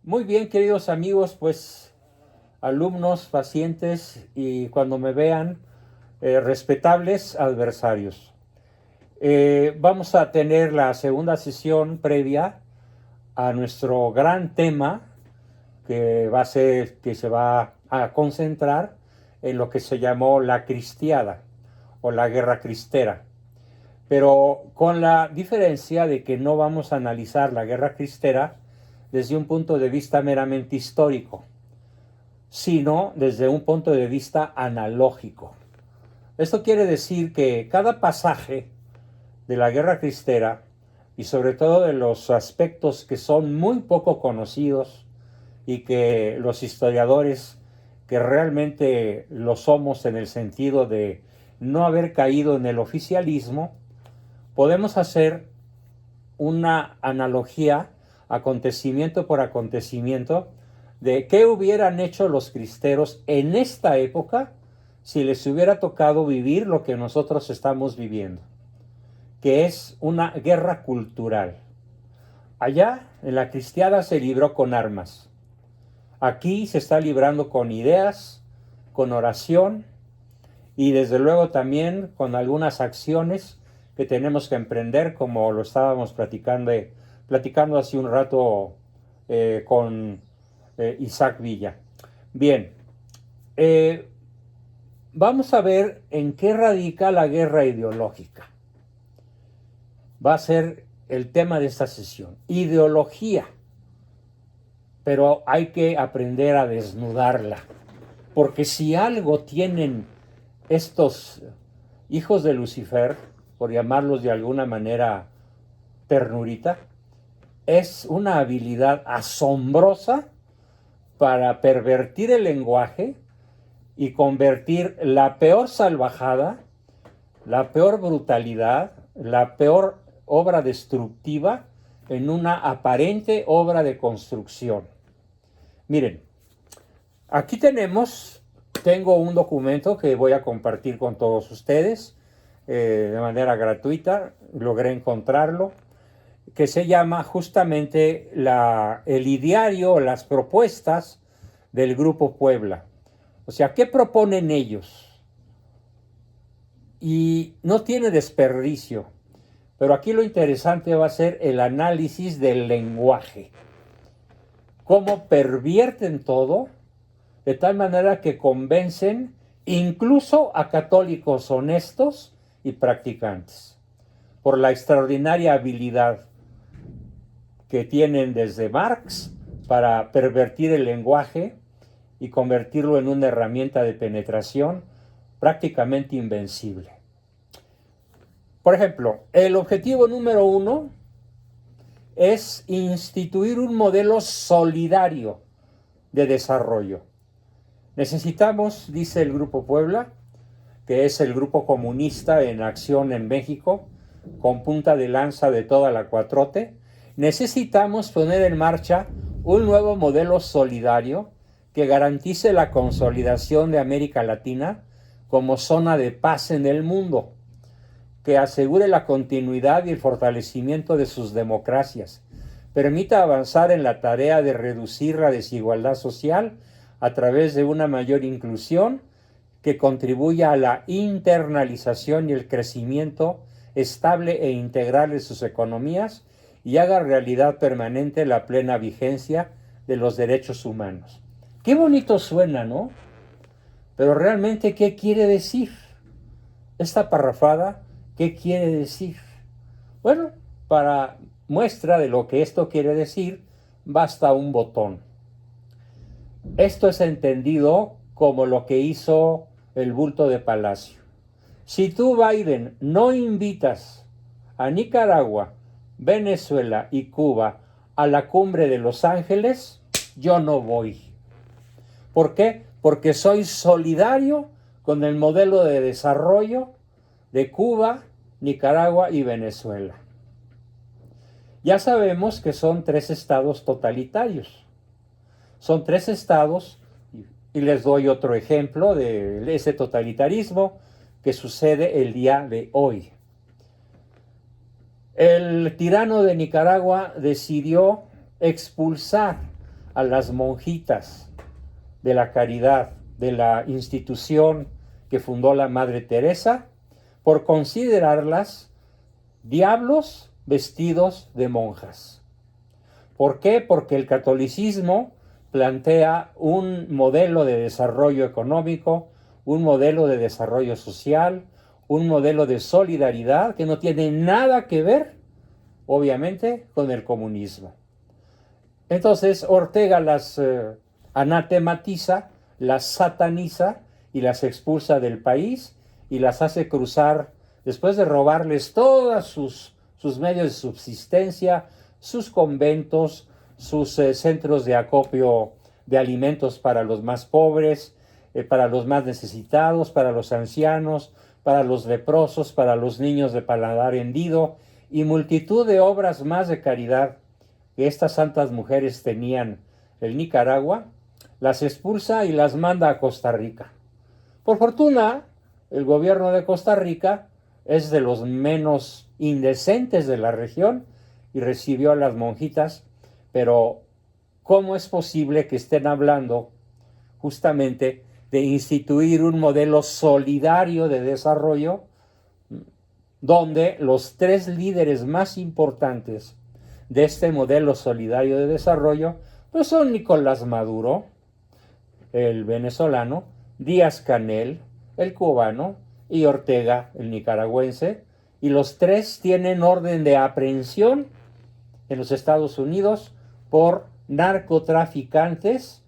Muy bien, queridos amigos, pues alumnos, pacientes y cuando me vean, respetables adversarios. Vamos a tener la segunda sesión previa a nuestro gran tema que se va a concentrar en lo que se llamó la cristiada o la guerra cristera. Pero con la diferencia de que no vamos a analizar la guerra cristera desde un punto de vista meramente histórico, sino desde un punto de vista analógico. Esto quiere decir que cada pasaje de la guerra cristera, y sobre todo de los aspectos que son muy poco conocidos y que los historiadores, que realmente lo somos en el sentido de no haber caído en el oficialismo, podemos hacer una analogía acontecimiento por acontecimiento de qué hubieran hecho los cristeros en esta época si les hubiera tocado vivir lo que nosotros estamos viviendo, que es una guerra cultural. Allá en la cristiada se libró con armas. Aquí se está librando con ideas, con oración y desde luego también con algunas acciones que tenemos que emprender, como lo estábamos platicando hace un rato con Isaac Villa. Bien, eh, vamos a ver en qué radica la guerra ideológica. Va a ser el tema de esta sesión. Ideología, pero hay que aprender a desnudarla. Porque si algo tienen estos hijos de Lucifer, por llamarlos de alguna manera ternurita, es una habilidad asombrosa para pervertir el lenguaje y convertir la peor salvajada, la peor brutalidad, la peor obra destructiva en una aparente obra de construcción. Miren, aquí tengo un documento que voy a compartir con todos ustedes de manera gratuita, logré encontrarlo, que se llama justamente el ideario, las propuestas del Grupo Puebla. O sea, ¿qué proponen ellos? Y no tiene desperdicio, pero aquí lo interesante va a ser el análisis del lenguaje. Cómo pervierten todo de tal manera que convencen incluso a católicos honestos y practicantes, por la extraordinaria habilidad que tienen desde Marx para pervertir el lenguaje y convertirlo en una herramienta de penetración prácticamente invencible. Por ejemplo, el objetivo número 1 es instituir un modelo solidario de desarrollo. Necesitamos, dice el Grupo Puebla, que es el grupo comunista en acción en México, con punta de lanza de toda la 4T, necesitamos poner en marcha un nuevo modelo solidario que garantice la consolidación de América Latina como zona de paz en el mundo, que asegure la continuidad y el fortalecimiento de sus democracias, permita avanzar en la tarea de reducir la desigualdad social a través de una mayor inclusión que contribuya a la internalización y el crecimiento estable e integral de sus economías y haga realidad permanente la plena vigencia de los derechos humanos. Qué bonito suena, ¿no? Pero realmente, ¿qué quiere decir? Esta parrafada, ¿qué quiere decir? Bueno, para muestra de lo que esto quiere decir, basta un botón. Esto es entendido como lo que hizo el bulto de Palacio. Si tú, Biden, no invitas a Nicaragua, Venezuela y Cuba a la cumbre de Los Ángeles, yo no voy. ¿Por qué? Porque soy solidario con el modelo de desarrollo de Cuba, Nicaragua y Venezuela. Ya sabemos que son 3 estados totalitarios. Son 3 estados, y les doy otro ejemplo de ese totalitarismo que sucede el día de hoy. El tirano de Nicaragua decidió expulsar a las monjitas de la caridad, de la institución que fundó la Madre Teresa, por considerarlas diablos vestidos de monjas. ¿Por qué? Porque el catolicismo plantea un modelo de desarrollo económico, un modelo de desarrollo social, un modelo de solidaridad que no tiene nada que ver, obviamente, con el comunismo. Entonces Ortega las anatematiza, las sataniza y las expulsa del país y las hace cruzar, después de robarles todos sus medios de subsistencia, sus conventos, sus centros de acopio de alimentos para los más pobres, para los más necesitados, para los ancianos, para los leprosos, para los niños de paladar hendido y multitud de obras más de caridad que estas santas mujeres tenían en Nicaragua, las expulsa y las manda a Costa Rica. Por fortuna, el gobierno de Costa Rica es de los menos indecentes de la región y recibió a las monjitas, pero ¿cómo es posible que estén hablando justamente de instituir un modelo solidario de desarrollo donde los tres líderes más importantes de este modelo solidario de desarrollo pues son Nicolás Maduro, el venezolano, Díaz-Canel, el cubano, y Ortega, el nicaragüense, y los tres tienen orden de aprehensión en los Estados Unidos por narcotraficantes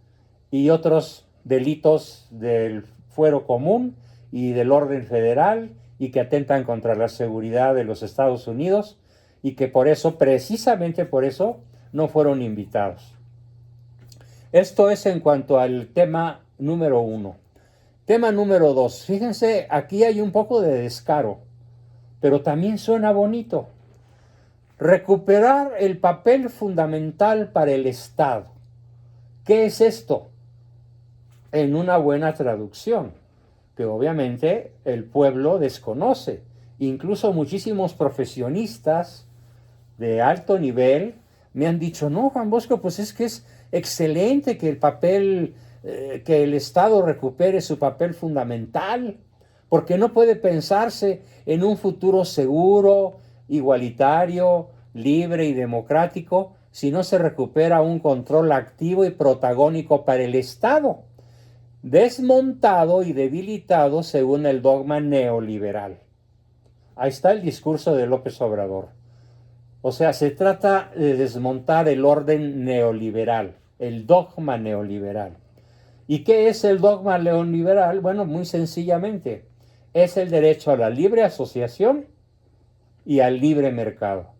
y otros delitos del fuero común y del orden federal y que atentan contra la seguridad de los Estados Unidos y que por eso, precisamente por eso, no fueron invitados. Esto es en cuanto al tema número 1. Tema número 2. Fíjense, aquí hay un poco de descaro, pero también suena bonito. Recuperar el papel fundamental para el Estado. ¿Qué es esto? En una buena traducción, que obviamente el pueblo desconoce. Incluso muchísimos profesionistas de alto nivel me han dicho, no, Juan Bosco, pues es que es excelente que que el Estado recupere su papel fundamental, porque no puede pensarse en un futuro seguro, igualitario, libre y democrático si no se recupera un control activo y protagónico para el Estado, desmontado y debilitado según el dogma neoliberal. Ahí está el discurso de López Obrador. O sea, se trata de desmontar el orden neoliberal, el dogma neoliberal. ¿Y qué es el dogma neoliberal? Bueno, muy sencillamente, es el derecho a la libre asociación y al libre mercado,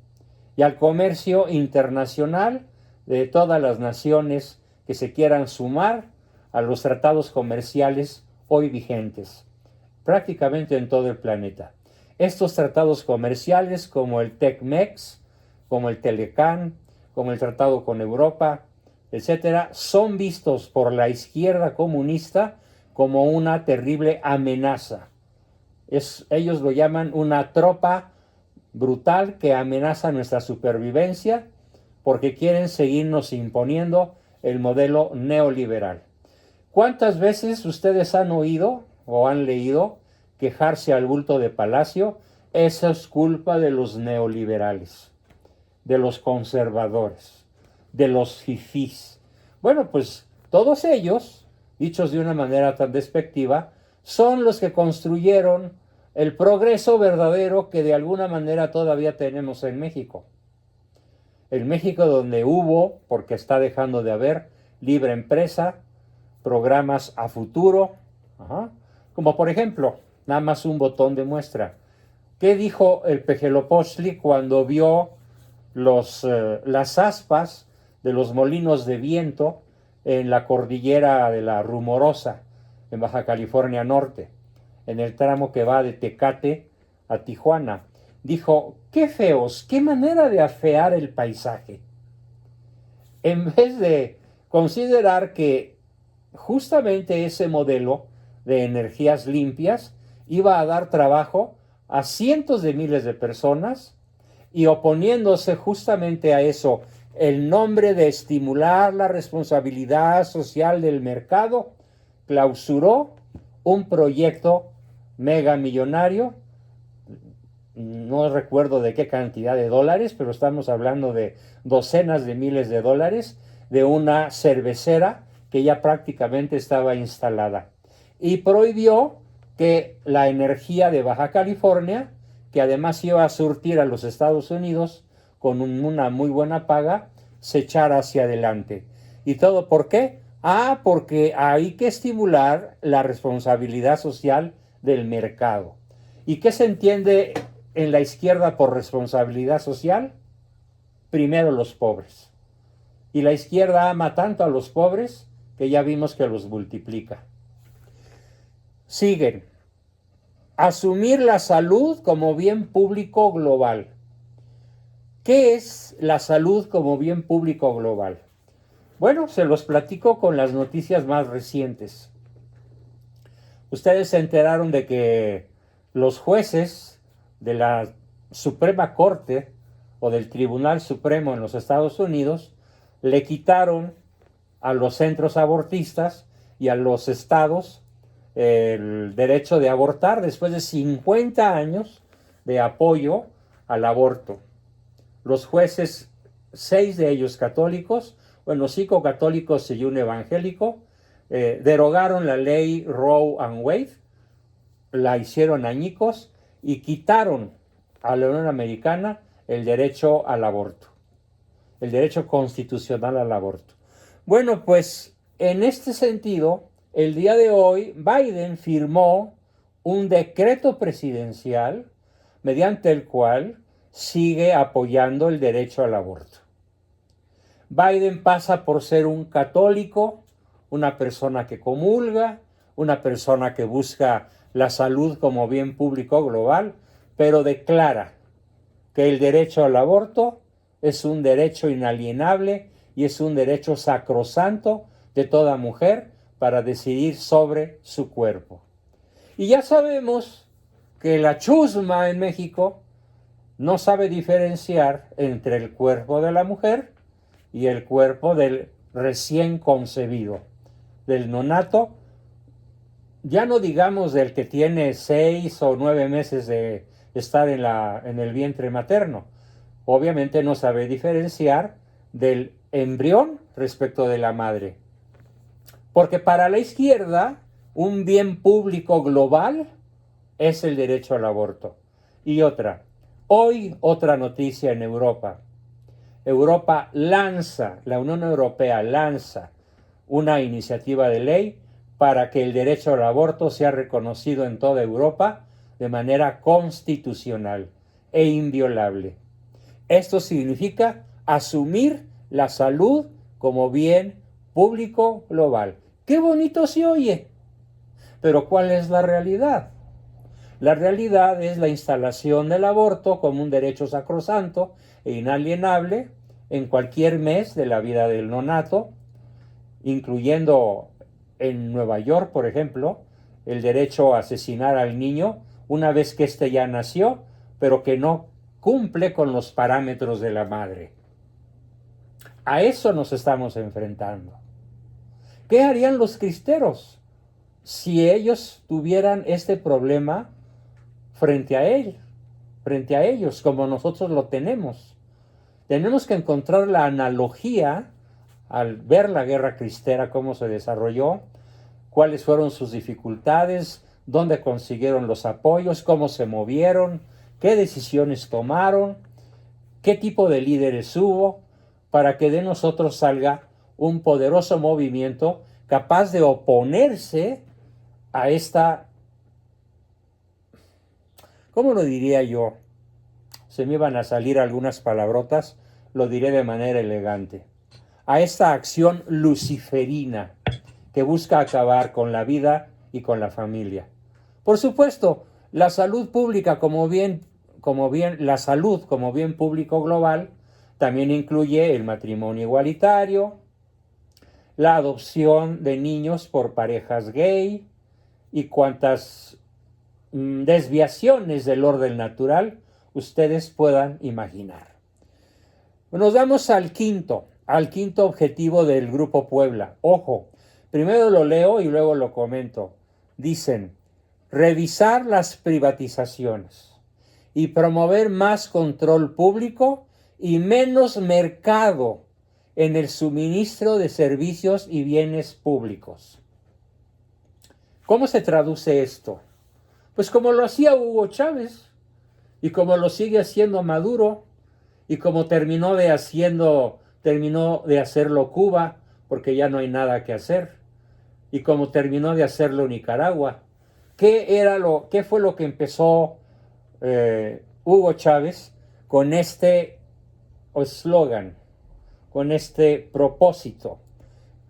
y al comercio internacional de todas las naciones que se quieran sumar a los tratados comerciales hoy vigentes, prácticamente en todo el planeta. Estos tratados comerciales como el TEC-MEX, como el Telecán, como el tratado con Europa, etcétera, son vistos por la izquierda comunista como una terrible amenaza. Ellos lo llaman una tropa brutal que amenaza nuestra supervivencia porque quieren seguirnos imponiendo el modelo neoliberal. ¿Cuántas veces ustedes han oído o han leído quejarse al bulto de Palacio? Eso es culpa de los neoliberales, de los conservadores, de los fifís. Bueno, pues todos ellos, dichos de una manera tan despectiva, son los que construyeron el progreso verdadero que de alguna manera todavía tenemos en México. El México donde hubo, porque está dejando de haber, libre empresa, programas a futuro, como por ejemplo, nada más un botón de muestra. ¿Qué dijo el Pejelopostli cuando vio las aspas de los molinos de viento en la cordillera de la Rumorosa, en Baja California Norte, en el tramo que va de Tecate a Tijuana? Dijo, qué feos, qué manera de afear el paisaje. En vez de considerar que justamente ese modelo de energías limpias iba a dar trabajo a cientos de miles de personas, y oponiéndose justamente a eso el nombre de estimular la responsabilidad social del mercado, clausuró un proyecto megamillonario, no recuerdo de qué cantidad de dólares, pero estamos hablando de docenas de miles de dólares, de una cervecera que ya prácticamente estaba instalada. Y prohibió que la energía de Baja California, que además iba a surtir a los Estados Unidos con una muy buena paga, se echara hacia adelante. ¿Y todo por qué? Porque hay que estimular la responsabilidad social del mercado. ¿Y qué se entiende en la izquierda por responsabilidad social? Primero los pobres. Y la izquierda ama tanto a los pobres que ya vimos que los multiplica. Siguen. Asumir la salud como bien público global. ¿Qué es la salud como bien público global? Bueno, se los platico con las noticias más recientes. Ustedes se enteraron de que los jueces de la Suprema Corte o del Tribunal Supremo en los Estados Unidos le quitaron a los centros abortistas y a los estados el derecho de abortar después de 50 años de apoyo al aborto. Los jueces, 6 de ellos católicos, 5 católicos y un evangélico, derogaron la ley Roe and Wade, la hicieron añicos y quitaron a la Unión Americana el derecho al aborto, el derecho constitucional al aborto. Bueno, pues en este sentido, el día de hoy Biden firmó un decreto presidencial mediante el cual sigue apoyando el derecho al aborto. Biden pasa por ser un católico, una persona que comulga, una persona que busca la salud como bien público global, pero declara que el derecho al aborto es un derecho inalienable y es un derecho sacrosanto de toda mujer para decidir sobre su cuerpo. Y ya sabemos que la chusma en México no sabe diferenciar entre el cuerpo de la mujer y el cuerpo del recién concebido, del nonato, ya no digamos del que tiene 6 o 9 meses de estar en el vientre materno. Obviamente no sabe diferenciar del embrión respecto de la madre. Porque para la izquierda, un bien público global es el derecho al aborto. Y hoy otra noticia en Europa. La Unión Europea lanza una iniciativa de ley para que el derecho al aborto sea reconocido en toda Europa de manera constitucional e inviolable. Esto significa asumir la salud como bien público global. ¡Qué bonito se oye! Pero ¿cuál es la realidad? La realidad es la instalación del aborto como un derecho sacrosanto e inalienable en cualquier mes de la vida del nonato, incluyendo en Nueva York, por ejemplo, el derecho a asesinar al niño una vez que éste ya nació, pero que no cumple con los parámetros de la madre. A eso nos estamos enfrentando. ¿Qué harían los cristeros si ellos tuvieran este problema frente a ellos, como nosotros lo tenemos? Tenemos que encontrar la analogía al ver la guerra cristera, cómo se desarrolló, cuáles fueron sus dificultades, dónde consiguieron los apoyos, cómo se movieron, qué decisiones tomaron, qué tipo de líderes hubo, para que de nosotros salga un poderoso movimiento capaz de oponerse a esta, ¿cómo lo diría yo? Se me iban a salir algunas palabrotas, lo diré de manera elegante. A esta acción luciferina que busca acabar con la vida y con la familia. Por supuesto, la salud pública la salud como bien público global también incluye el matrimonio igualitario, la adopción de niños por parejas gay y cuantas desviaciones del orden natural ustedes puedan imaginar. Nos vamos al quinto objetivo del Grupo Puebla. Ojo, primero lo leo y luego lo comento. Dicen, revisar las privatizaciones y promover más control público y menos mercado en el suministro de servicios y bienes públicos. ¿Cómo se traduce esto? Pues como lo hacía Hugo Chávez y como lo sigue haciendo Maduro y como terminó de hacerlo Cuba, porque ya no hay nada que hacer, y como terminó de hacerlo Nicaragua. ¿Qué fue lo que empezó Hugo Chávez con este eslogan, con este propósito?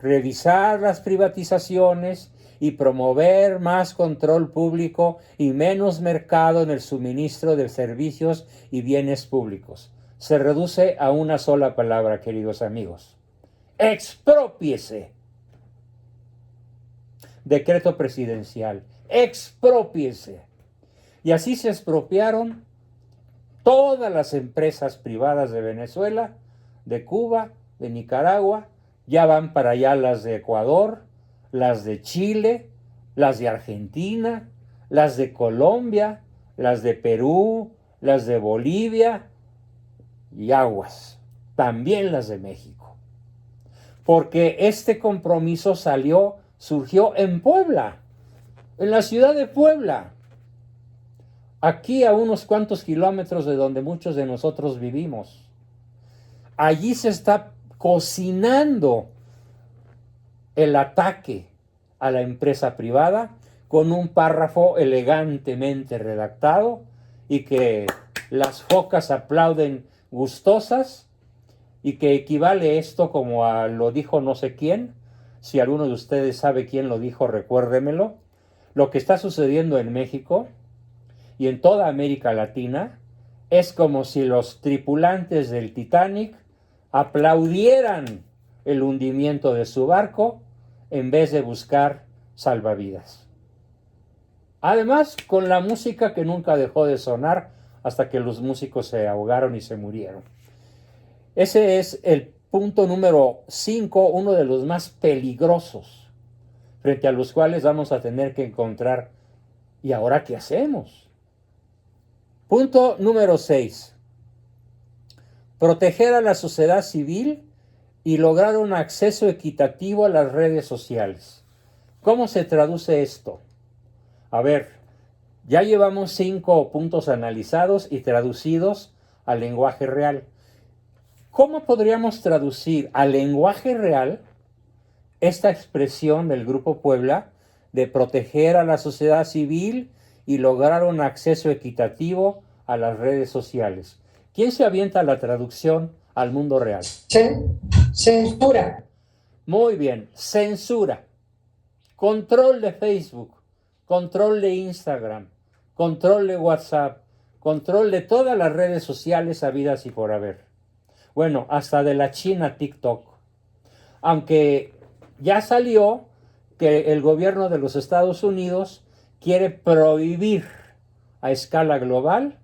Revisar las privatizaciones y promover más control público y menos mercado en el suministro de servicios y bienes públicos. Se reduce a una sola palabra, queridos amigos. Exprópiese. Decreto presidencial. Exprópiese. Y así se expropiaron todas las empresas privadas de Venezuela, de Cuba, de Nicaragua. Ya van para allá las de Ecuador, las de Chile, las de Argentina, las de Colombia, las de Perú, las de Bolivia y aguas, también las de México. Porque este compromiso surgió en Puebla, en la ciudad de Puebla, aquí a unos cuantos kilómetros de donde muchos de nosotros vivimos. Allí se está cocinando el ataque a la empresa privada con un párrafo elegantemente redactado y que las focas aplauden gustosas y que equivale esto como a lo dijo no sé quién. Si alguno de ustedes sabe quién lo dijo, recuérdemelo. Lo que está sucediendo en México y en toda América Latina es como si los tripulantes del Titanic aplaudieran el hundimiento de su barco en vez de buscar salvavidas. Además, con la música que nunca dejó de sonar hasta que los músicos se ahogaron y se murieron. Ese es el punto número 5, uno de los más peligrosos, frente a los cuales vamos a tener que encontrar, ¿y ahora qué hacemos? Punto número 6. Proteger a la sociedad civil y lograr un acceso equitativo a las redes sociales. ¿Cómo se traduce esto? A ver, ya llevamos 5 puntos analizados y traducidos al lenguaje real. ¿Cómo podríamos traducir al lenguaje real esta expresión del Grupo Puebla de proteger a la sociedad civil y lograr un acceso equitativo a las redes sociales? ¿Quién se avienta la traducción al mundo real? Censura. Muy bien, censura. Control de Facebook, control de Instagram, control de WhatsApp, control de todas las redes sociales habidas y por haber. Bueno, hasta de la China TikTok. Aunque ya salió que el gobierno de los Estados Unidos quiere prohibir a escala global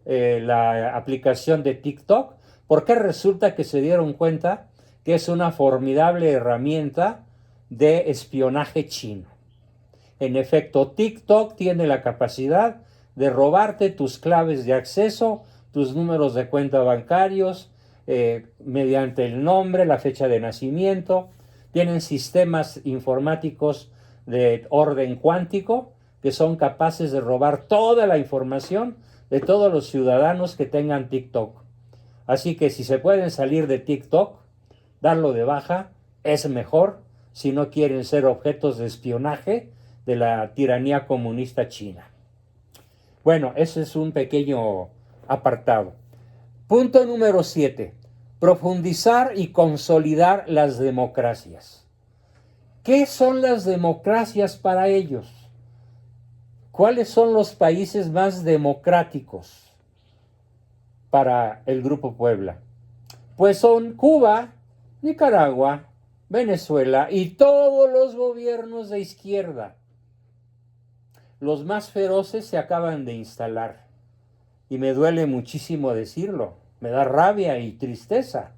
la aplicación de TikTok, porque resulta que se dieron cuenta que es una formidable herramienta de espionaje chino. En efecto, TikTok tiene la capacidad de robarte tus claves de acceso, tus números de cuenta bancarios, mediante el nombre, la fecha de nacimiento. Tienen sistemas informáticos de orden cuántico que son capaces de robar toda la información de todos los ciudadanos que tengan TikTok. Así que si se pueden salir de TikTok, darlo de baja es mejor si no quieren ser objetos de espionaje de la tiranía comunista china. Bueno, ese es un pequeño apartado. Punto número 7. Profundizar y consolidar las democracias. ¿Qué son las democracias para ellos? ¿Cuáles son los países más democráticos para el Grupo Puebla? Pues son Cuba, Nicaragua, Venezuela y todos los gobiernos de izquierda. Los más feroces se acaban de instalar. Y me duele muchísimo decirlo. Me da rabia y tristeza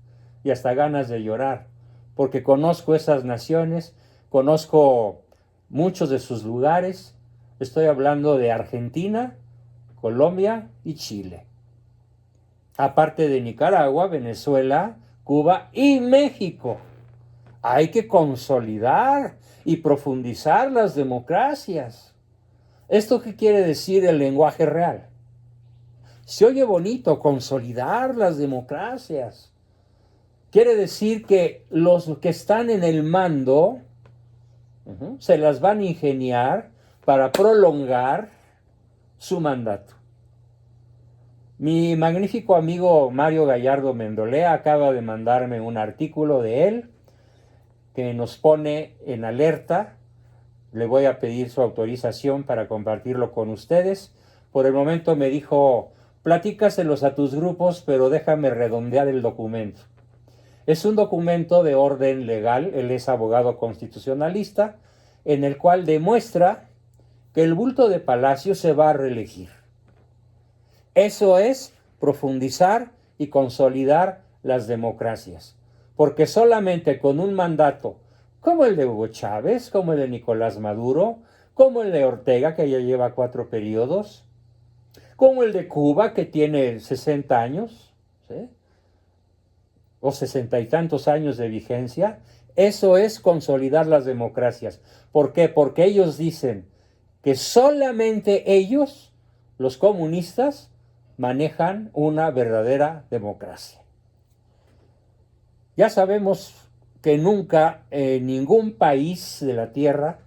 y hasta ganas de llorar, porque conozco esas naciones, conozco muchos de sus lugares. Estoy hablando de Argentina, Colombia y Chile. Aparte de Nicaragua, Venezuela, Cuba y México. Hay que consolidar y profundizar las democracias. ¿Esto qué quiere decir el lenguaje real? Se oye bonito consolidar las democracias. Quiere decir que los que están en el mando se las van a ingeniar para prolongar su mandato. Mi magnífico amigo Mario Gallardo Mendolea acaba de mandarme un artículo de él que nos pone en alerta. Le voy a pedir su autorización para compartirlo con ustedes. Por el momento me dijo, platícaselos a tus grupos, pero déjame redondear el documento. Es un documento de orden legal, él es abogado constitucionalista, en el cual demuestra que el bulto de Palacio se va a reelegir. Eso es profundizar y consolidar las democracias, porque solamente con un mandato como el de Hugo Chávez, como el de Nicolás Maduro, como el de Ortega, que ya lleva 4 periodos, como el de Cuba, que tiene 60 años, ¿sí?, o 60 y tantos años de vigencia, eso es consolidar las democracias. ¿Por qué? Porque ellos dicen que solamente ellos, los comunistas, manejan una verdadera democracia. Ya sabemos que nunca en ningún país de la Tierra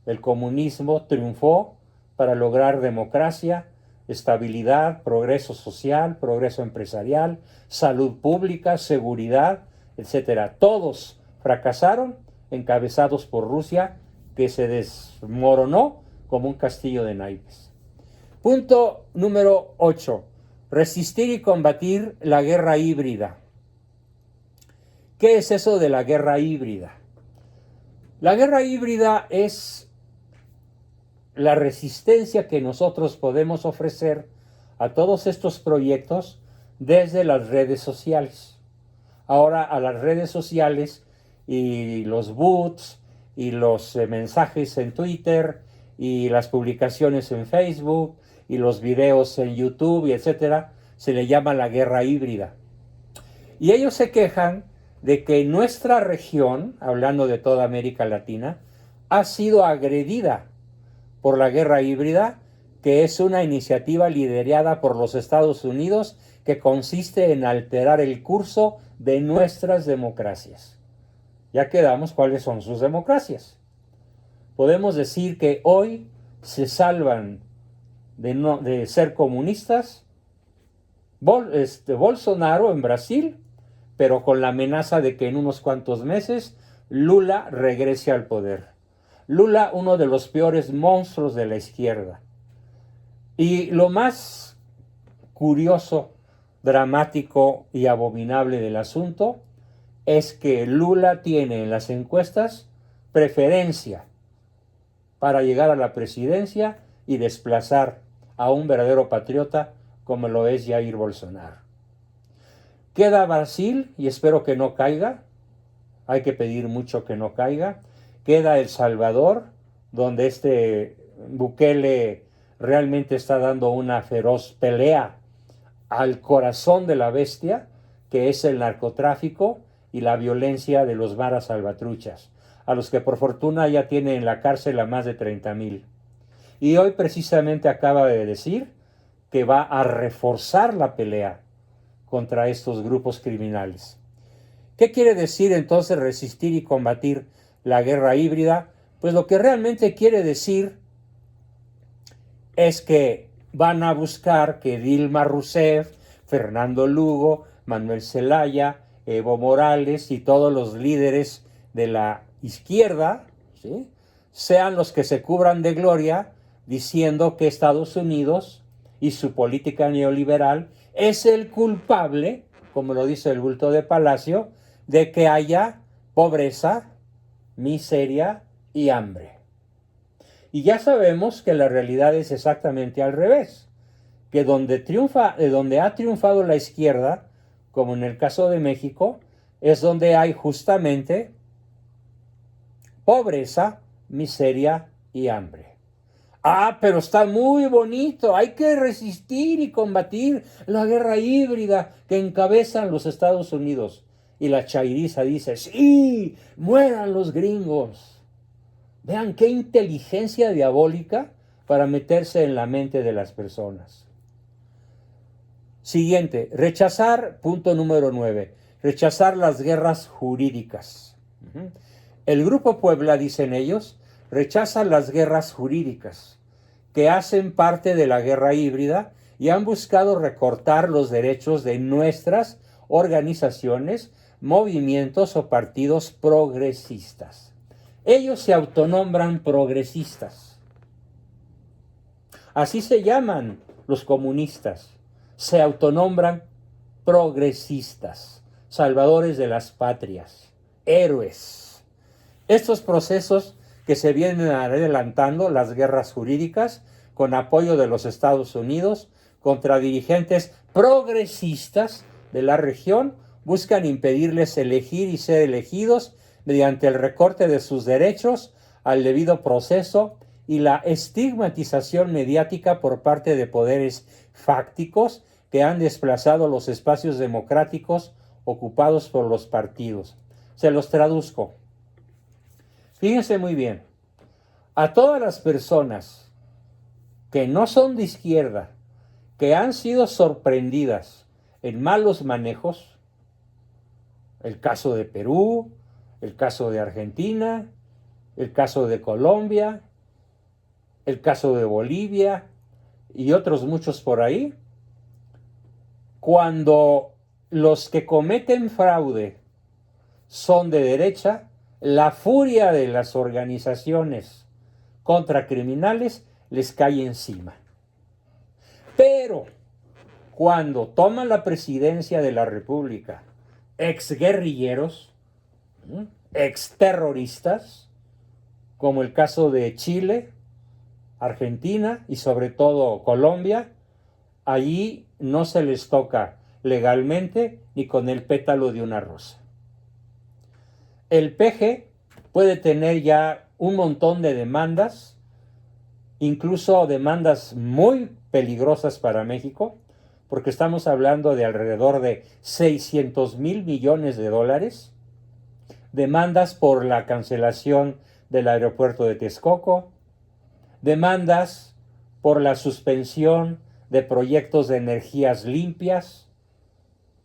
el comunismo triunfó para lograr democracia, estabilidad, progreso social, progreso empresarial, salud pública, seguridad, etc. Todos fracasaron, encabezados por Rusia, que se desmoronó como un castillo de naipes. Punto número 8. Resistir y combatir la guerra híbrida. ¿Qué es eso de la guerra híbrida? La guerra híbrida es la resistencia que nosotros podemos ofrecer a todos estos proyectos desde las redes sociales. Ahora a las redes sociales y los bots y los mensajes en Twitter y las publicaciones en Facebook y los videos en YouTube y etcétera, se le llama la guerra híbrida. Y ellos se quejan de que nuestra región, hablando de toda América Latina, ha sido agredida por la guerra híbrida, que es una iniciativa liderada por los Estados Unidos que consiste en alterar el curso de nuestras democracias. Ya quedamos cuáles son sus democracias. Podemos decir que hoy se salvan de ser comunistas Bolsonaro en Brasil, pero con la amenaza de que en unos cuantos meses Lula regrese al poder. Lula, uno de los peores monstruos de la izquierda. Y lo más curioso, dramático y abominable del asunto es que Lula tiene en las encuestas preferencia para llegar a la presidencia y desplazar a un verdadero patriota como lo es Jair Bolsonaro. Queda Brasil, y espero que no caiga, hay que pedir mucho que no caiga. Queda El Salvador, donde este Bukele realmente está dando una feroz pelea al corazón de la bestia, que es el narcotráfico y la violencia de los maras salvatruchas, a los que por fortuna ya tiene en la cárcel a más de 30,000. Y hoy precisamente acaba de decir que va a reforzar la pelea contra estos grupos criminales. ¿Qué quiere decir entonces resistir y combatir la guerra híbrida? Pues lo que realmente quiere decir es que van a buscar que Dilma Rousseff, Fernando Lugo, Manuel Zelaya, Evo Morales y todos los líderes de la izquierda, ¿sí?, sean los que se cubran de gloria diciendo que Estados Unidos y su política neoliberal es el culpable, como lo dice el bulto de Palacio, de que haya pobreza, miseria y hambre. Y ya sabemos que la realidad es exactamente al revés, que donde ha triunfado la izquierda, como en el caso de México, es donde hay justamente pobreza, miseria y hambre. Ah, pero está muy bonito, hay que resistir y combatir la guerra híbrida que encabezan los Estados Unidos. Y la chairiza dice, sí, mueran los gringos. Vean qué inteligencia diabólica para meterse en la mente de las personas. Siguiente, rechazar, punto número 9, rechazar las guerras jurídicas. El Grupo Puebla, dicen ellos, rechaza las guerras jurídicas que hacen parte de la guerra híbrida y han buscado recortar los derechos de nuestras organizaciones, movimientos o partidos progresistas. Ellos se autonombran progresistas. Así se llaman los comunistas. Se autonombran progresistas, salvadores de las patrias, héroes. Estos procesos que se vienen adelantando, las guerras jurídicas, con apoyo de los Estados Unidos, contra dirigentes progresistas de la región, buscan impedirles elegir y ser elegidos mediante el recorte de sus derechos al debido proceso y la estigmatización mediática por parte de poderes fácticos que han desplazado los espacios democráticos ocupados por los partidos. Se los traduzco. Fíjense muy bien, a todas las personas que no son de izquierda, que han sido sorprendidas en malos manejos, el caso de Perú, el caso de Argentina, el caso de Colombia, el caso de Bolivia y otros muchos por ahí, cuando los que cometen fraude son de derecha, la furia de las organizaciones contra criminales les cae encima. Pero cuando toman la presidencia de la República exguerrilleros, exterroristas, como el caso de Chile, Argentina y sobre todo Colombia, allí no se les toca legalmente ni con el pétalo de una rosa. El PG puede tener ya un montón de demandas, incluso demandas muy peligrosas para México, porque estamos hablando de alrededor de 600,000 millones de dólares, demandas por la cancelación del aeropuerto de Texcoco, demandas por la suspensión de proyectos de energías limpias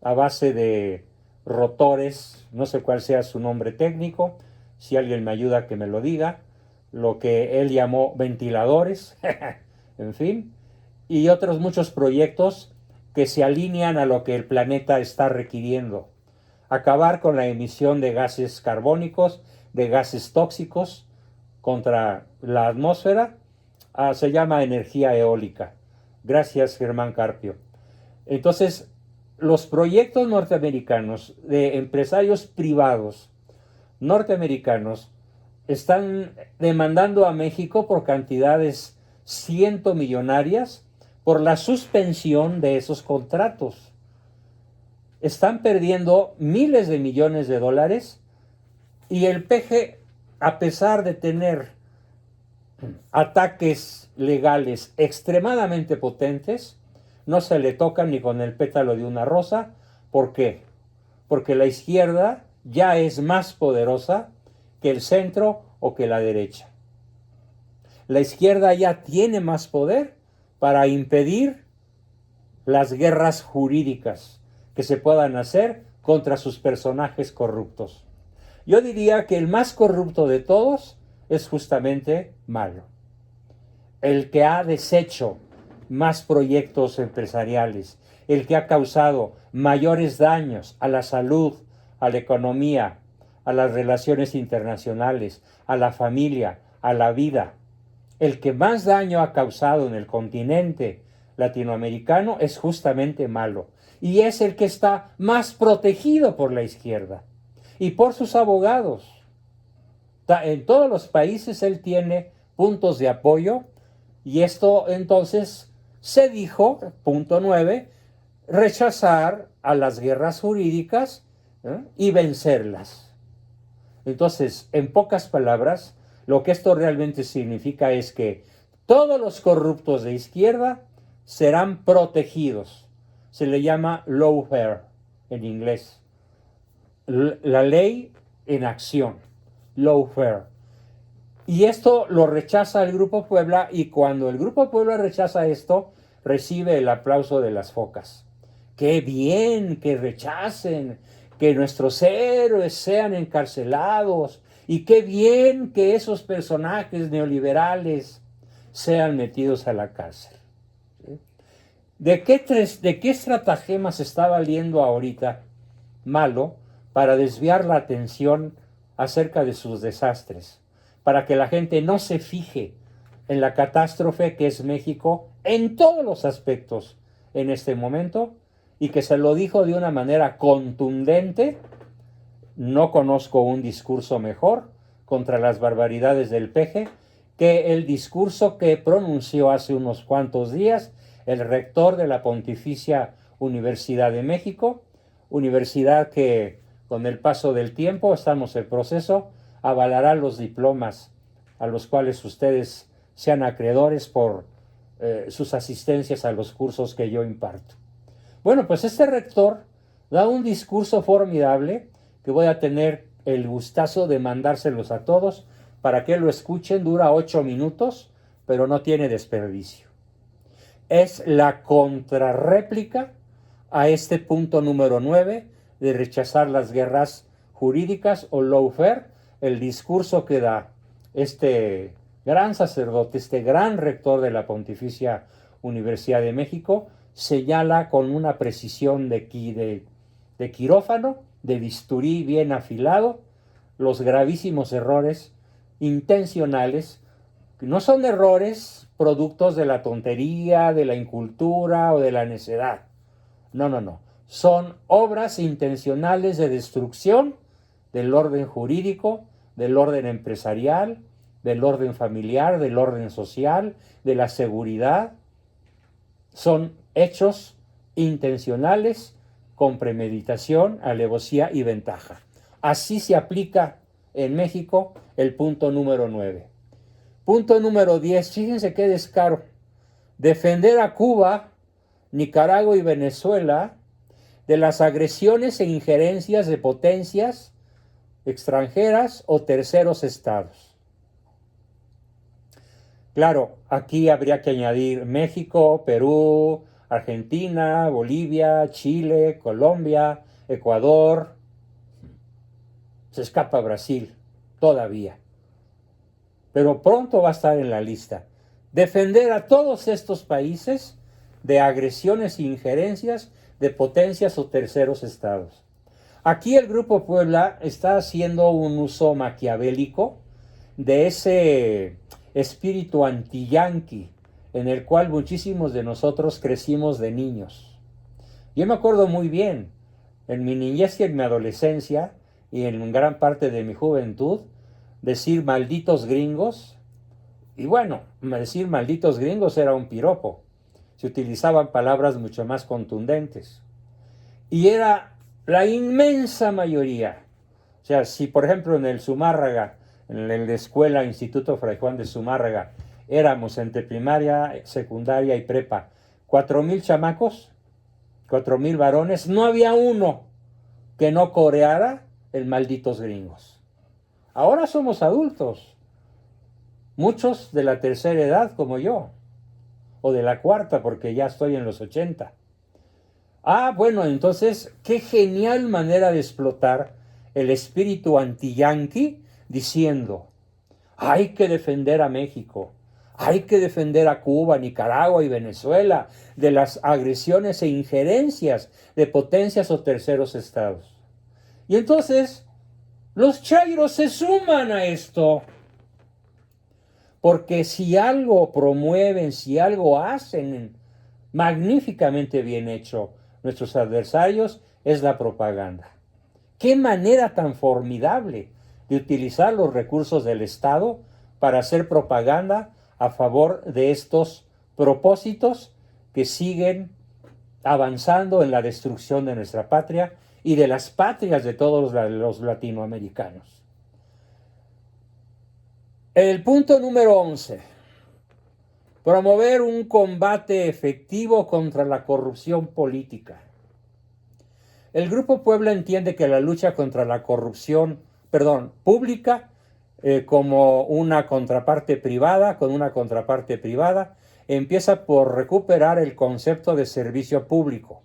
a base de rotores, no sé cuál sea su nombre técnico, si alguien me ayuda que me lo diga, lo que él llamó ventiladores, en fin, y otros muchos proyectos que se alinean a lo que el planeta está requiriendo. Acabar con la emisión de gases carbónicos, de gases tóxicos contra la atmósfera, se llama energía eólica. Gracias, Germán Carpio. Entonces, los proyectos norteamericanos de empresarios privados norteamericanos están demandando a México por cantidades cientomillonarias por la suspensión de esos contratos. Están perdiendo miles de millones de dólares y el PG, a pesar de tener ataques legales extremadamente potentes, no se le tocan ni con el pétalo de una rosa. ¿Por qué? Porque la izquierda ya es más poderosa que el centro o que la derecha. La izquierda ya tiene más poder para impedir las guerras jurídicas que se puedan hacer contra sus personajes corruptos. Yo diría que el más corrupto de todos es justamente malo. El que ha deshecho más proyectos empresariales, el que ha causado mayores daños a la salud, a la economía, a las relaciones internacionales, a la familia, a la vida. El que más daño ha causado en el continente latinoamericano es justamente malo. Y es el que está más protegido por la izquierda y por sus abogados. En todos los países él tiene puntos de apoyo y esto entonces se dijo, punto 9, rechazar a las guerras jurídicas y vencerlas. Entonces, en pocas palabras, lo que esto realmente significa es que todos los corruptos de izquierda serán protegidos. Se le llama lawfare en inglés. La ley en acción, lawfare. Y esto lo rechaza el Grupo Puebla, y cuando el Grupo Puebla rechaza esto, recibe el aplauso de las focas. ¡Qué bien que rechacen! Que nuestros héroes sean encarcelados, y qué bien que esos personajes neoliberales sean metidos a la cárcel. ¿De qué estratagema se está valiendo ahorita malo para desviar la atención acerca de sus desastres? Para que la gente no se fije en la catástrofe que es México en todos los aspectos en este momento, y que se lo dijo de una manera contundente. No conozco un discurso mejor contra las barbaridades del Peje que el discurso que pronunció hace unos cuantos días el rector de la Pontificia Universidad de México, universidad que con el paso del tiempo, estamos en proceso, avalará los diplomas a los cuales ustedes sean acreedores por sus asistencias a los cursos que yo imparto. Bueno, pues este rector da un discurso formidable que voy a tener el gustazo de mandárselos a todos para que lo escuchen. Dura 8 minutos, pero no tiene desperdicio. Es la contrarréplica a este punto número 9 de rechazar las guerras jurídicas o lawfare. El discurso que da este gran sacerdote, este gran rector de la Pontificia Universidad de México, señala con una precisión de quirófano, de bisturí bien afilado, los gravísimos errores intencionales, que no son errores productos de la tontería, de la incultura o de la necedad. No. Son obras intencionales de destrucción del orden jurídico, del orden empresarial, del orden familiar, del orden social, de la seguridad. Son hechos intencionales con premeditación, alevosía y ventaja. Así se aplica en México el punto número 9. Punto número 10, fíjense qué descaro. Defender a Cuba, Nicaragua y Venezuela de las agresiones e injerencias de potencias extranjeras o terceros estados. Claro, aquí habría que añadir México, Perú, Argentina, Bolivia, Chile, Colombia, Ecuador. Se escapa Brasil todavía, pero pronto va a estar en la lista. Defender a todos estos países de agresiones e injerencias de potencias o terceros estados. Aquí el Grupo Puebla está haciendo un uso maquiavélico de ese espíritu anti-yanqui en el cual muchísimos de nosotros crecimos de niños. Yo me acuerdo muy bien, en mi niñez y en mi adolescencia y en gran parte de mi juventud, decir malditos gringos, y bueno, decir malditos gringos era un piropo. Se utilizaban palabras mucho más contundentes. Y era la inmensa mayoría. O sea, si por ejemplo en el Zumárraga, en la escuela Instituto Fray Juan de Zumárraga, éramos entre primaria, secundaria y prepa, 4,000 chamacos, 4,000 varones, no había uno que no coreara el malditos gringos. Ahora somos adultos, muchos de la tercera edad como yo, o de la cuarta porque ya estoy en los 80. Bueno, entonces, qué genial manera de explotar el espíritu anti-yanqui diciendo, hay que defender a México, hay que defender a Cuba, Nicaragua y Venezuela de las agresiones e injerencias de potencias o terceros estados. Y entonces, los chairos se suman a esto. Porque si algo promueven, si algo hacen magníficamente bien hecho nuestros adversarios, es la propaganda. ¡Qué manera tan formidable de utilizar los recursos del Estado para hacer propaganda a favor de estos propósitos que siguen avanzando en la destrucción de nuestra patria y de las patrias de todos los latinoamericanos. El punto número 11. Promover un combate efectivo contra la corrupción política. El Grupo Puebla entiende que la lucha contra la corrupción, pública, como una contraparte privada, empieza por recuperar el concepto de servicio público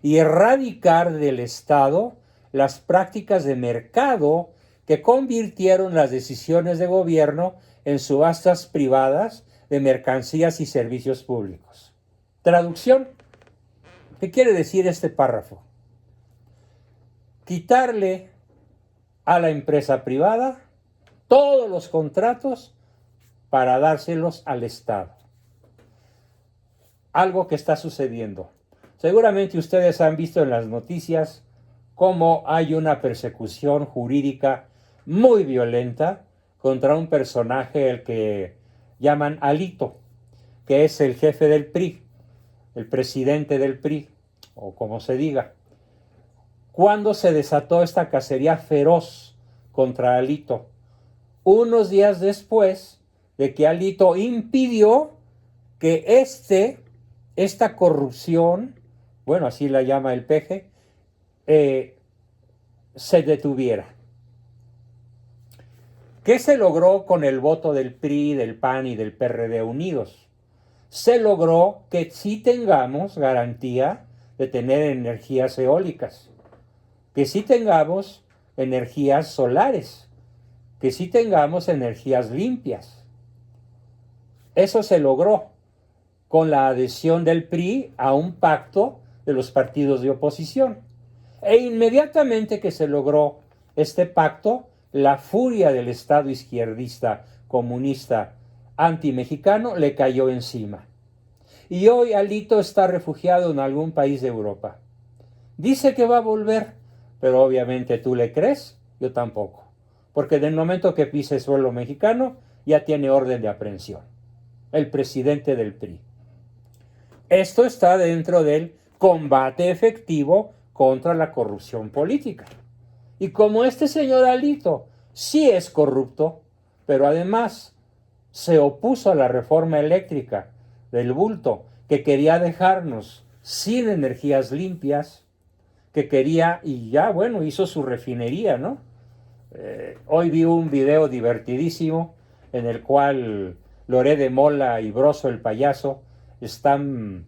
y erradicar del Estado las prácticas de mercado que convirtieron las decisiones de gobierno en subastas privadas de mercancías y servicios públicos. Traducción. ¿Qué quiere decir este párrafo? Quitarle a la empresa privada todos los contratos para dárselos al Estado. Algo que está sucediendo. Seguramente ustedes han visto en las noticias cómo hay una persecución jurídica muy violenta contra un personaje el que llaman Alito, que es el jefe del PRI, el presidente del PRI, o como se diga. ¿Cuándo se desató esta cacería feroz contra Alito? Unos días después de que Alito impidió que esta corrupción, bueno, así la llama el PG, se detuviera. ¿Qué se logró con el voto del PRI, del PAN y del PRD unidos? Se logró que sí tengamos garantía de tener energías eólicas, que sí tengamos energías solares, que sí tengamos energías limpias. Eso se logró con la adhesión del PRI a un pacto de los partidos de oposición. E inmediatamente que se logró este pacto, la furia del Estado izquierdista, comunista, antimexicano le cayó encima. Y hoy Alito está refugiado en algún país de Europa. Dice que va a volver, pero obviamente tú le crees, yo tampoco. Porque del momento que pise suelo mexicano, ya tiene orden de aprehensión. El presidente del PRI. Esto está dentro del combate efectivo contra la corrupción política. Y como este señor Alito sí es corrupto, pero además se opuso a la reforma eléctrica del bulto, que quería dejarnos sin energías limpias, que quería, y ya, bueno, hizo su refinería, ¿no? Hoy vi un video divertidísimo en el cual Loret de Mola y Broso el payaso están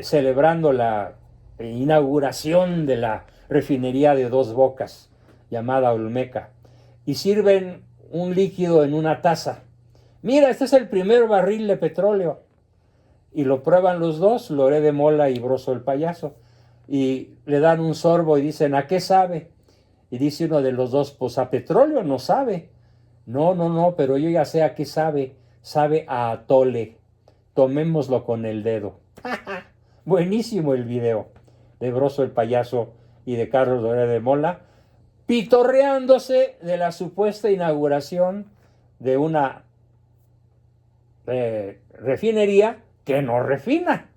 celebrando la inauguración de la refinería de Dos Bocas, llamada Olmeca, y sirven un líquido en una taza. Mira, este es el primer barril de petróleo. Y lo prueban los dos, Loret de Mola y Broso el payaso, y le dan un sorbo y dicen, ¿a qué sabe? Y dice uno de los dos, pues a petróleo no sabe. No, pero yo ya sé a qué sabe. Sabe a atole. Tomémoslo con el dedo. Buenísimo el video de Broso el payaso y de Carlos Loret de Mola, pitorreándose de la supuesta inauguración de una refinería que no refina.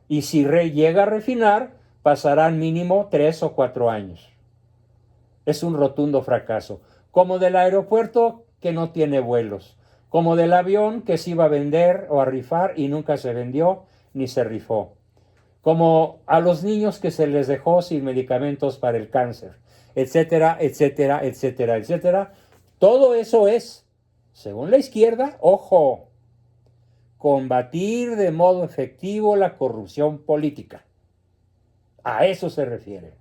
Y si llega a refinar, pasarán mínimo 3 o 4 años. Es un rotundo fracaso. Como del aeropuerto que no tiene vuelos. Como del avión que se iba a vender o a rifar y nunca se vendió ni se rifó. Como a los niños que se les dejó sin medicamentos para el cáncer, etcétera, etcétera, etcétera, etcétera. Todo eso es, según la izquierda, ojo, combatir de modo efectivo la corrupción política. A eso se refiere,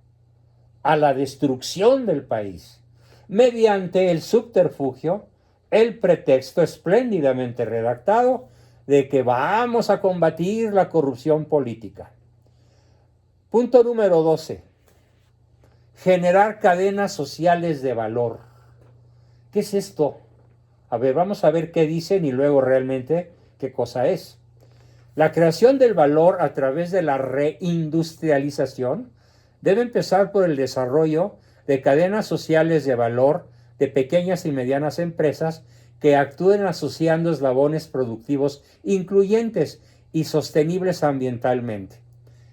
a la destrucción del país, mediante el subterfugio, el pretexto espléndidamente redactado de que vamos a combatir la corrupción política. Punto número 12. Generar cadenas sociales de valor. ¿Qué es esto? A ver, vamos a ver qué dicen y luego realmente qué cosa es. La creación del valor a través de la reindustrialización debe empezar por el desarrollo de cadenas sociales de valor de pequeñas y medianas empresas que actúen asociando eslabones productivos incluyentes y sostenibles ambientalmente.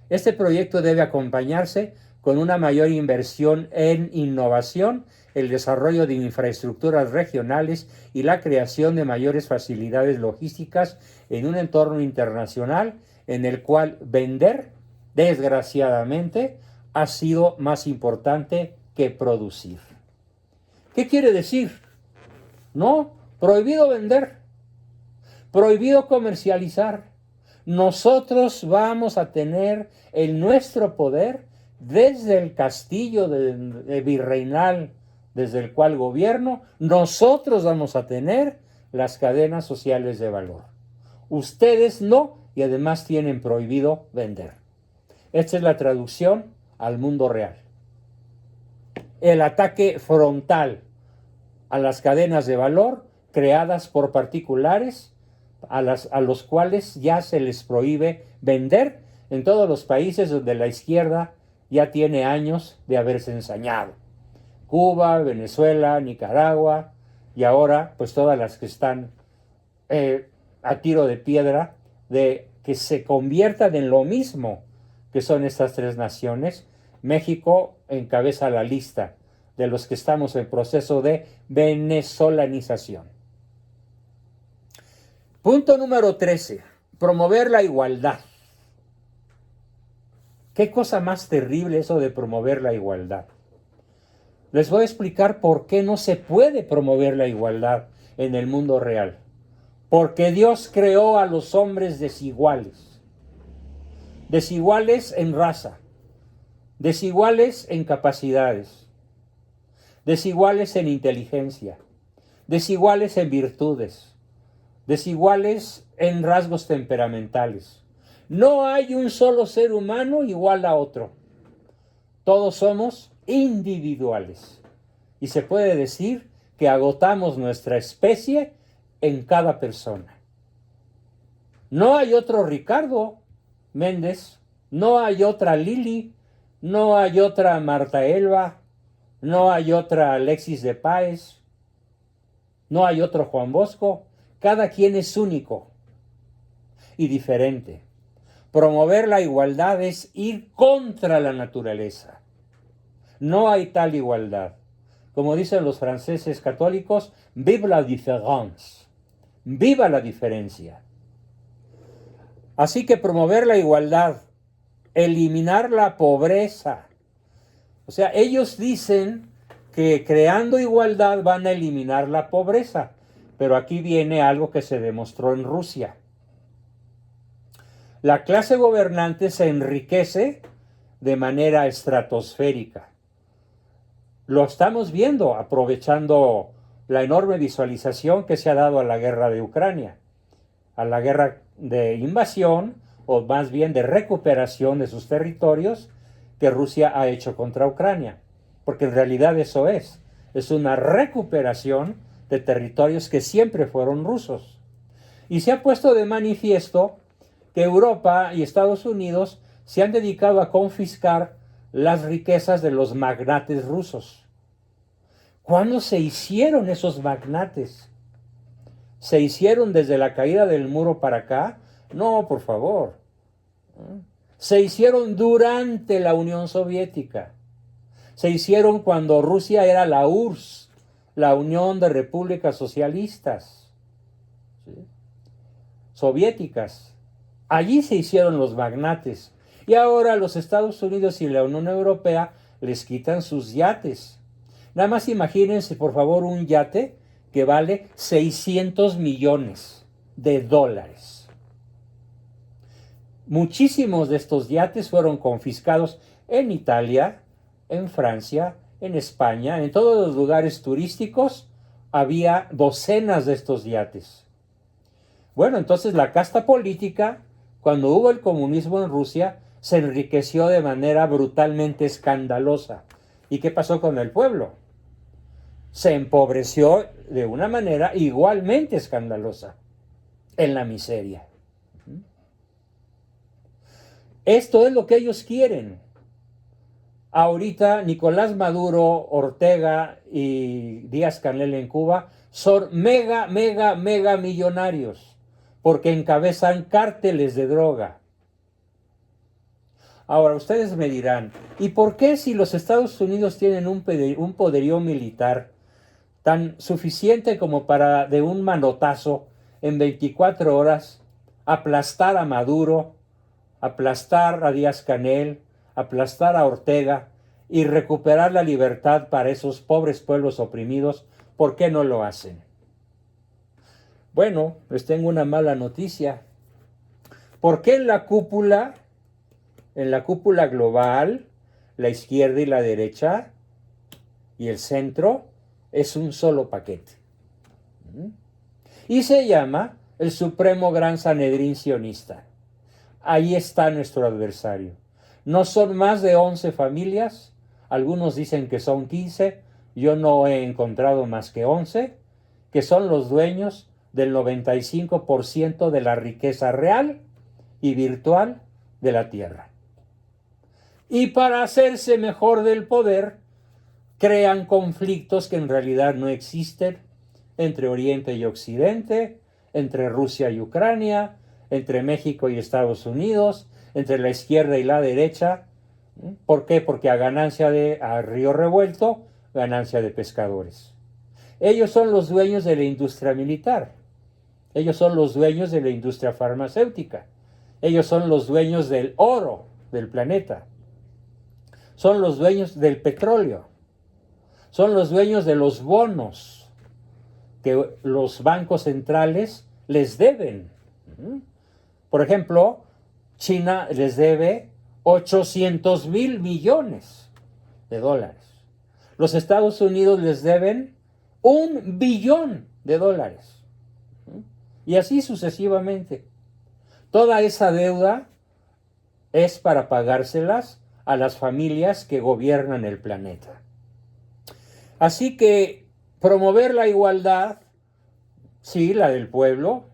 Este proyecto debe acompañarse con una mayor inversión en innovación, el desarrollo de infraestructuras regionales y la creación de mayores facilidades logísticas en un entorno internacional en el cual vender, desgraciadamente, ha sido más importante que producir. ¿Qué quiere decir? No, prohibido vender, prohibido comercializar. Nosotros vamos a tener en nuestro poder desde el castillo de virreinal, desde el cual gobierno, nosotros vamos a tener las cadenas sociales de valor. Ustedes no, y además tienen prohibido vender. Esta es la traducción al mundo real. El ataque frontal a las cadenas de valor creadas por particulares a los cuales ya se les prohíbe vender en todos los países donde la izquierda ya tiene años de haberse ensañado. Cuba, Venezuela, Nicaragua y ahora pues todas las que están a tiro de piedra de que se conviertan en lo mismo que son estas tres naciones. México encabeza la lista de los que estamos en proceso de venezolanización. Punto número 13. Promover la igualdad. ¿Qué cosa más terrible eso de promover la igualdad? Les voy a explicar por qué no se puede promover la igualdad en el mundo real. Porque Dios creó a los hombres desiguales. Desiguales en raza. Desiguales en capacidades. Desiguales en inteligencia. Desiguales en virtudes. Desiguales en rasgos temperamentales. No hay un solo ser humano igual a otro. Todos somos individuales. Y se puede decir que agotamos nuestra especie en cada persona. No hay otro Ricardo Méndez, no hay otra Lili, no hay otra Marta Elba, no hay otra Alexis de Páez, no hay otro Juan Bosco. Cada quien es único y diferente. Promover la igualdad es ir contra la naturaleza. No hay tal igualdad. Como dicen los franceses católicos, vive la différence. Viva la diferencia. Así que promover la igualdad, eliminar la pobreza. O sea, ellos dicen que creando igualdad van a eliminar la pobreza. Pero aquí viene algo que se demostró en Rusia. La clase gobernante se enriquece de manera estratosférica. Lo estamos viendo aprovechando la enorme visualización que se ha dado a la guerra de Ucrania, a la guerra de invasión, o más bien de recuperación de sus territorios que Rusia ha hecho contra Ucrania. Porque en realidad eso es una recuperación de territorios que siempre fueron rusos. Y se ha puesto de manifiesto que Europa y Estados Unidos se han dedicado a confiscar las riquezas de los magnates rusos. ¿Cuándo se hicieron esos magnates? ¿Se hicieron desde la caída del muro para acá? No, por favor. Se hicieron durante la Unión Soviética. Se hicieron cuando Rusia era la URSS, la Unión de Repúblicas Socialistas, ¿sí?, soviéticas. Allí se hicieron los magnates. Y ahora los Estados Unidos y la Unión Europea les quitan sus yates. Nada más imagínense, por favor, un yate que vale 600 millones de dólares. Muchísimos de estos yates fueron confiscados en Italia, en Francia, en España, en todos los lugares turísticos había docenas de estos yates. Bueno, entonces la casta política, cuando hubo el comunismo en Rusia, se enriqueció de manera brutalmente escandalosa. ¿Y qué pasó con el pueblo? Se empobreció de una manera igualmente escandalosa, en la miseria. Esto es lo que ellos quieren. Ahorita Nicolás Maduro, Ortega y Díaz-Canel en Cuba son mega millonarios. porque encabezan cárteles de droga. Ahora, ustedes me dirán, ¿y por qué si los Estados Unidos tienen un poderío militar tan suficiente como para de un manotazo en 24 horas aplastar a Maduro, aplastar a Díaz-Canel, aplastar a Ortega y recuperar la libertad para esos pobres pueblos oprimidos? ¿Por qué no lo hacen? Bueno, les tengo una mala noticia. ¿Por qué en la cúpula global, la izquierda y la derecha y el centro es un solo paquete? Y se llama el Supremo Gran Sanedrín Sionista. Ahí está nuestro adversario. No son más de 11 familias, algunos dicen que son 15, yo no he encontrado más que 11, que son los dueños del 95% de la riqueza real y virtual de la tierra. Y para hacerse mejor del poder, crean conflictos que en realidad no existen entre Oriente y Occidente, entre Rusia y Ucrania, entre México y Estados Unidos, entre la izquierda y la derecha. ¿Por qué? Porque a río revuelto, ganancia de pescadores. Ellos son los dueños de la industria militar. Ellos son los dueños de la industria farmacéutica. Ellos son los dueños del oro del planeta. Son los dueños del petróleo. Son los dueños de los bonos que los bancos centrales les deben. Por ejemplo, China les debe 800,000 millones de dólares. Los Estados Unidos les deben 1 billón de dólares. Y así sucesivamente. Toda esa deuda es para pagárselas a las familias que gobiernan el planeta. Así que promover la igualdad, sí, la del pueblo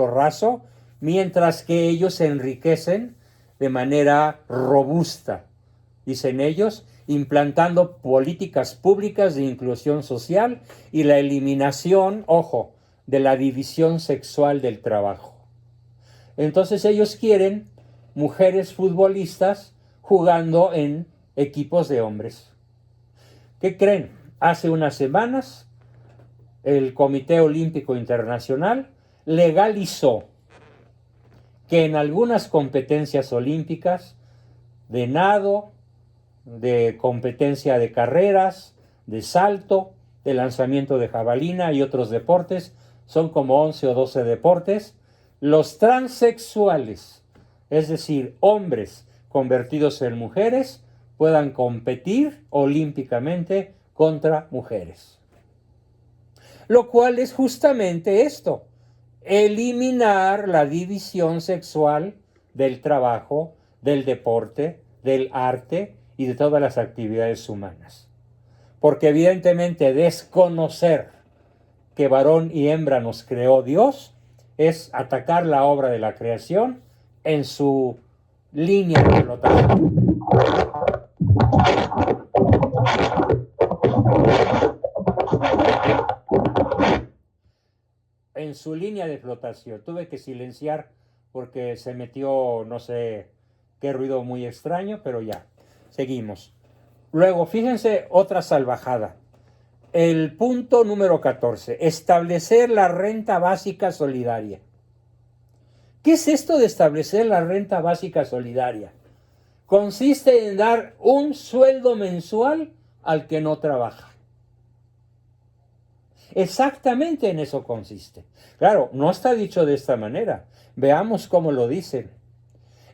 raso, mientras que ellos se enriquecen de manera robusta, dicen ellos, implantando políticas públicas de inclusión social y la eliminación, ojo, de la división sexual del trabajo. Entonces ellos quieren mujeres futbolistas jugando en equipos de hombres. ¿Qué creen? Hace unas semanas el Comité Olímpico Internacional legalizó que en algunas competencias olímpicas de nado, de competencia de carreras, de salto, de lanzamiento de jabalina y otros deportes, son como 11 o 12 deportes, los transexuales, es decir, hombres convertidos en mujeres, puedan competir olímpicamente contra mujeres. Lo cual es justamente esto, eliminar la división sexual del trabajo, del deporte, del arte y de todas las actividades humanas. Porque evidentemente desconocer que varón y hembra nos creó Dios es atacar la obra de la creación en su línea de flotación. En su línea de flotación. Tuve que silenciar porque se metió, no sé qué ruido muy extraño, pero ya, seguimos. Luego, fíjense otra salvajada. El punto número 14, establecer la renta básica solidaria. ¿Qué es esto de establecer la renta básica solidaria? Consiste en dar un sueldo mensual al que no trabaja. Exactamente en eso consiste. Claro, no está dicho de esta manera. Veamos cómo lo dicen.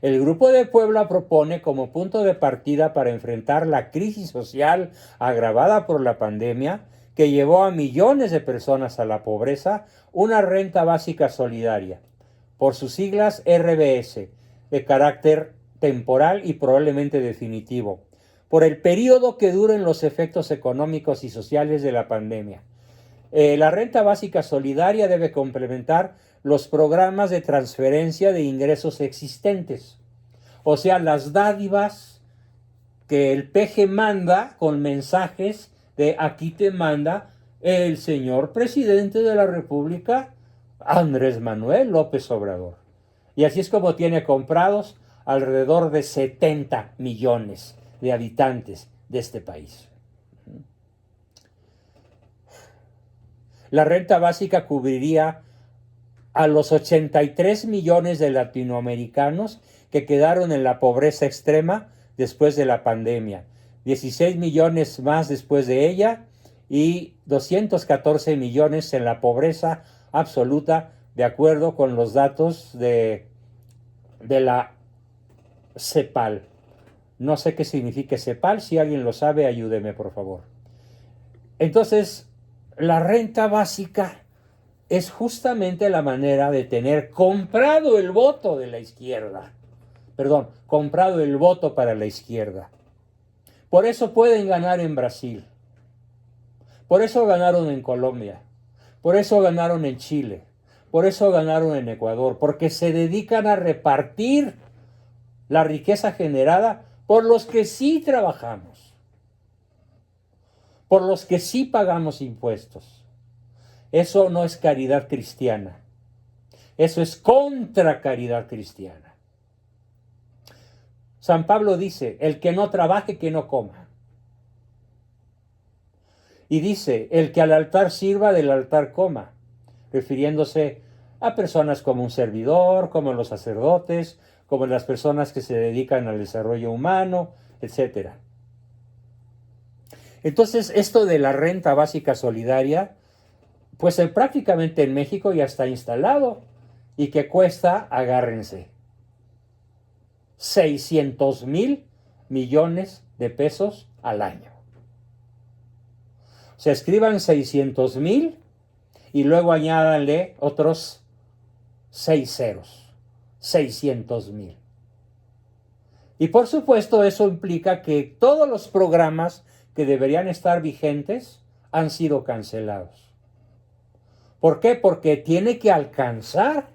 El Grupo de Puebla propone como punto de partida para enfrentar la crisis social agravada por la pandemia que llevó a millones de personas a la pobreza, una renta básica solidaria, por sus siglas RBS, de carácter temporal y probablemente definitivo, por el periodo que duren los efectos económicos y sociales de la pandemia. La renta básica solidaria debe complementar los programas de transferencia de ingresos existentes, o sea, las dádivas que el PG manda con mensajes de aquí te manda el señor presidente de la República Andrés Manuel López Obrador. Y así es como tiene comprados alrededor de 70 millones de habitantes de este país. La renta básica cubriría a los 83 millones de latinoamericanos que quedaron en la pobreza extrema después de la pandemia, 16 millones más después de ella y 214 millones en la pobreza absoluta, de acuerdo con los datos de la CEPAL. No sé qué significa CEPAL, si alguien lo sabe, ayúdeme por favor. Entonces, la renta básica es justamente la manera de tener comprado el voto de la izquierda. Perdón, comprado el voto para la izquierda. Por eso pueden ganar en Brasil. Por eso ganaron en Colombia. Por eso ganaron en Chile. Por eso ganaron en Ecuador. Porque se dedican a repartir la riqueza generada por los que sí trabajamos. Por los que sí pagamos impuestos. Eso no es caridad cristiana. Eso es contra caridad cristiana. San Pablo dice, el que no trabaje, que no coma. Y dice, el que al altar sirva, del altar coma, refiriéndose a personas como un servidor, como los sacerdotes, como las personas que se dedican al desarrollo humano, etc. Entonces, esto de la renta básica solidaria, pues prácticamente en México ya está instalado y que cuesta, agárrense, 600,000 millones de pesos al año. Se escriban 600,000 y luego añádanle otros 6 ceros, 600,000. Y por supuesto eso implica que todos los programas que deberían estar vigentes han sido cancelados. ¿Por qué? Porque tiene que alcanzar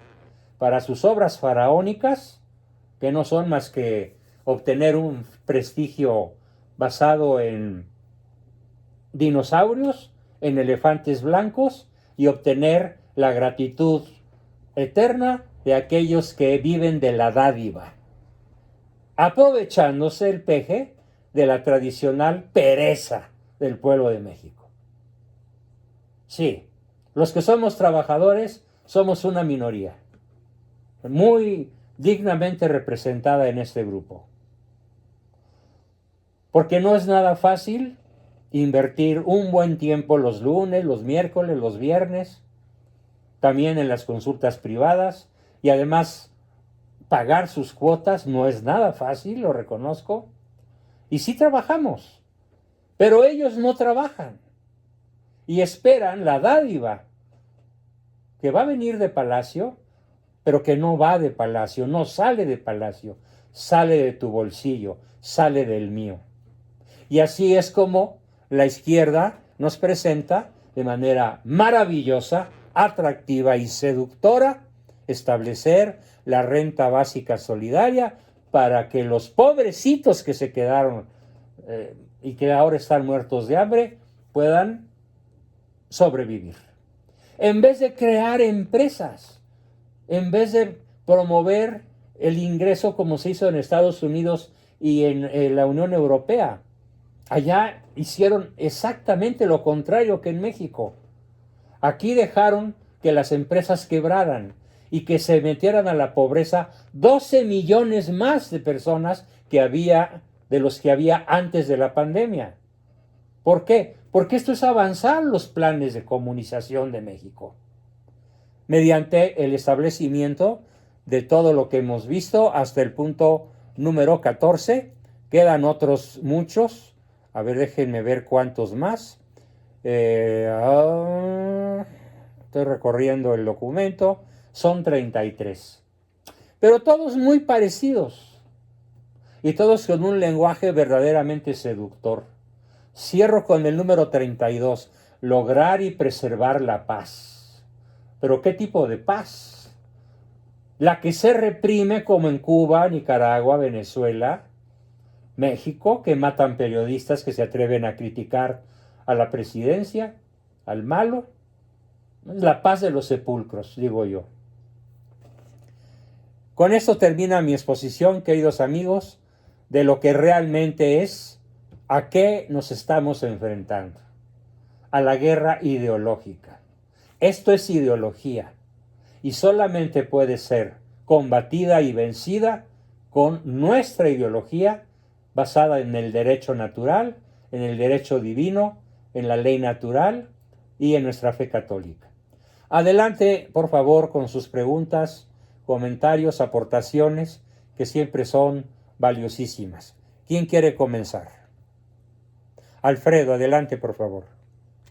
para sus obras faraónicas, que no son más que obtener un prestigio basado en dinosaurios, en elefantes blancos y obtener la gratitud eterna de aquellos que viven de la dádiva, aprovechándose el peje de la tradicional pereza del pueblo de México. Sí, los que somos trabajadores somos una minoría, muy dignamente representada en este grupo. Porque no es nada fácil invertir un buen tiempo los lunes, los miércoles, los viernes, también en las consultas privadas, y además pagar sus cuotas no es nada fácil, lo reconozco. Y sí trabajamos, pero ellos no trabajan y esperan la dádiva que va a venir de Palacio, pero que no va de Palacio, no sale de Palacio, sale de tu bolsillo, sale del mío. Y así es como la izquierda nos presenta de manera maravillosa, atractiva y seductora establecer la renta básica solidaria para que los pobrecitos que se quedaron y que ahora están muertos de hambre puedan sobrevivir. En vez de crear empresas, en vez de promover el ingreso como se hizo en Estados Unidos y en la Unión Europea, allá hicieron exactamente lo contrario que en México. Aquí dejaron que las empresas quebraran y que se metieran a la pobreza 12 millones más de personas de los que había antes de la pandemia. ¿Por qué? Porque esto es avanzar los planes de comunización de México, mediante el establecimiento de todo lo que hemos visto hasta el punto número 14. Quedan otros muchos. A ver, déjenme ver cuántos más. Estoy recorriendo el documento. Son 33. Pero todos muy parecidos. Y todos con un lenguaje verdaderamente seductor. Cierro con el número 32. Lograr y preservar la paz. ¿Pero qué tipo de paz? La que se reprime como en Cuba, Nicaragua, Venezuela, México, que matan periodistas que se atreven a criticar a la presidencia, al malo. La paz de los sepulcros, digo yo. Con esto termina mi exposición, queridos amigos, de lo que realmente es, a qué nos estamos enfrentando. A la guerra ideológica. Esto es ideología y solamente puede ser combatida y vencida con nuestra ideología basada en el derecho natural, en el derecho divino, en la ley natural y en nuestra fe católica. Adelante, por favor, con sus preguntas, comentarios, aportaciones, que siempre son valiosísimas. ¿Quién quiere comenzar? Alfredo, adelante, por favor.